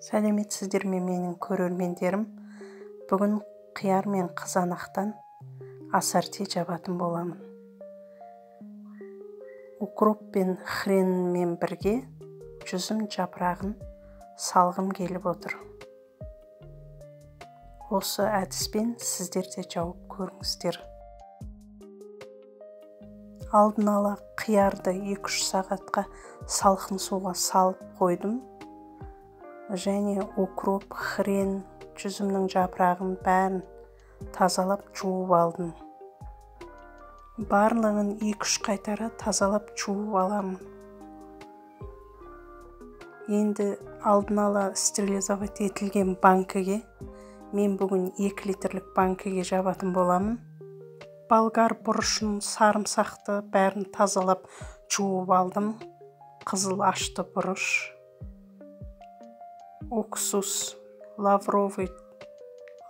Сәлеметсіздер ме менің көрермендерім? Бүгін қияр мен қызанақтан ассорти жабатын боламын. Укроп пен хренмен бірге жүзім жапырағын салғым келіп отыр. Осы әдіспен сіздер де жауып көріңіздер. Алдын ала қиярды 2-3 сағатқа салқын суға салып қойдым. Және укроп, хрен, жүзімнің жапырағын бәрін тазалап жуып алдым. Барлығын 2-3 қайтара тазалап жуып аламын. Енді алдын ала стерилизовать етілген банкіге, мен бүгін 2 литрлік банкіге жабатын боламын. Болгар бұрышын, сарымсақты бәрін тазалап жуып алдым. Қызыл ашты бұрыш, уксус, лавровый,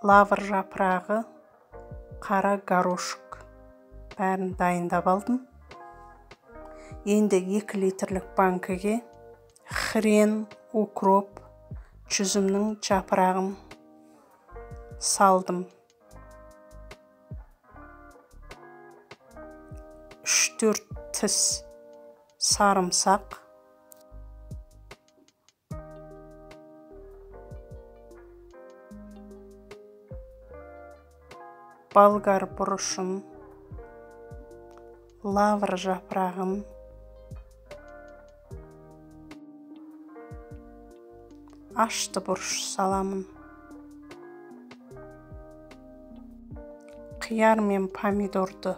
лавр жапырағы, қара горошек бәрін дайындап алдым. Енді 2 литрлік банкіге хрен, укроп, жүзімнің жапырағын салдым. 3-4 тіс сарымсақ, болгар бұрышын, лавр жапырағын, ашты бұрыш саламын. Қияр мен помидорды,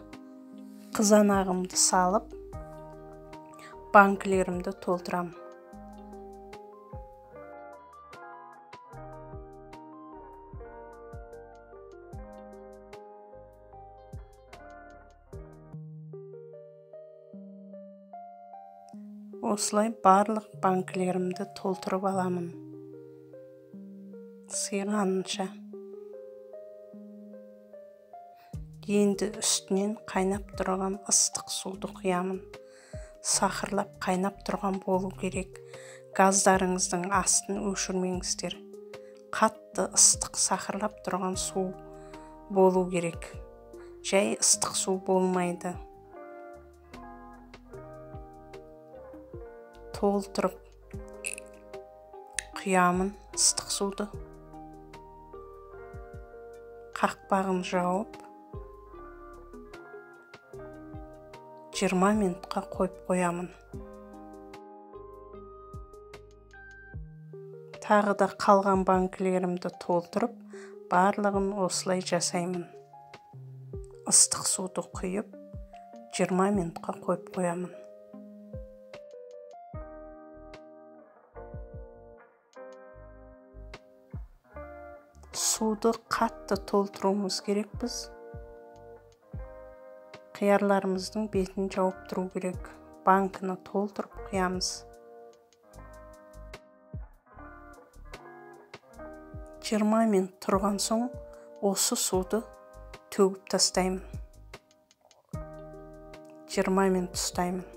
қызанағымды салып, банкілерімді толтырамын. Осылай барлық банкілерімді толтырып аламын. Сыйғанынша. Енді үстінен қайнап тұрған ыстық суды құямын. Сахарлап қайнап тұрған болу керек. Газдарыңыздың астын өшірмеңіздер. Қатты ыстық сахарлап тұрған су болу керек. Жай ыстық су болмайды. Толтырып құямын ыстық суды. Қақпағын жауып 20 минутқа қойып қоямын. Тағы да қалған банкілерімді толтырып, барлығын осылай жасаймын. Ыстық суды құйып 20 минутқа қойып қоямын. Суды қатты толтыруымыз керек біз. Қиярларымыздың бетін жауып тұру керек. Банкіні толтырып құямыз. 20 минут тұрған соң осы суды төгіп тастаймын. 20 минут ұстаймын.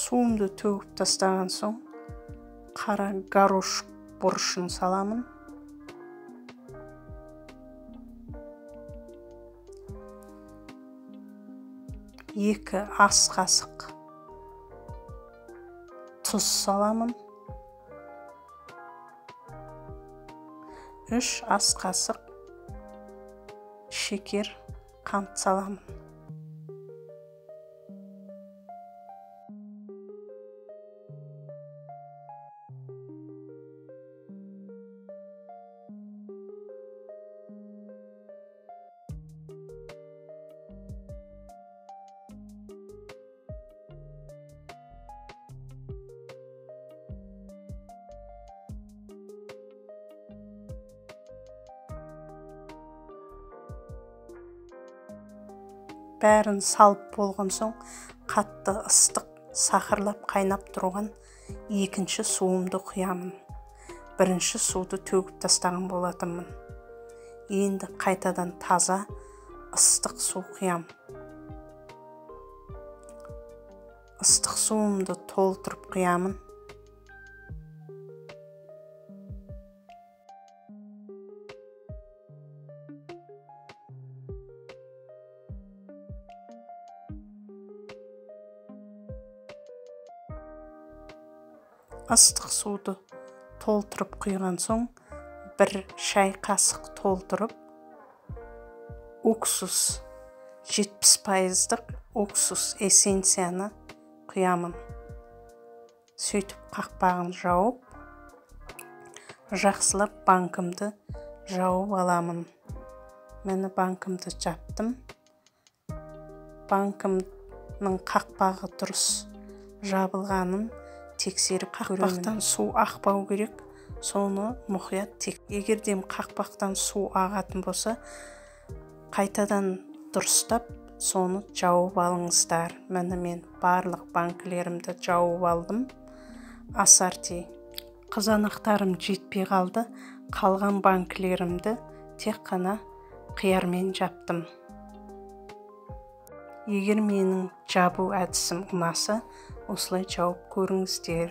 Суымды төгіп тастаған соң қара горошек бұрышын саламын. 2 ас қасық тұз саламын. 3 ас қасық шекер, қант саламын. Бәрін салып болған соң қатты ыстық сахарлап қайнап тұрған 2-ші суымды құямын. 1-ші суды төгіп тастаған болатынмын. Енді қайтадан таза ыстық су құям. Ыстық суымды толтырып құямын. Ыстық суды толтырып құйған соң, бір шай қасық толтырып, уксус 70%-лық уксус эссенцияны құямын. Сөйтіп қақпағын жауып, жақсылап банкымды жауып аламын. Мені банкымды жаптым. Банкымның қақпағы дұрыс жабылғанын тексеріп қақпақтан су ақпау керек, соны мұқият тек. Егерден қақпақтан су ағатын болса, қайтадан дұрыстап, соны жауып алыңыздар. Мені мен барлық банкілерімді жауып алдым. Асарти қызанақтарым жетпей қалды. Қалған банкілерімді тек қана қиярмен жаптым. Егер менің жабу әдісім ұнаса, осылай жауып көріңіздер.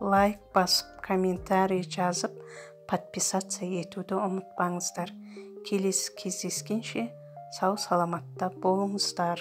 Лайк басып, комментарий жазып, подписаться етуді ұмытпаңыздар. Келесі кездескенше сау саламатта болыңыздар.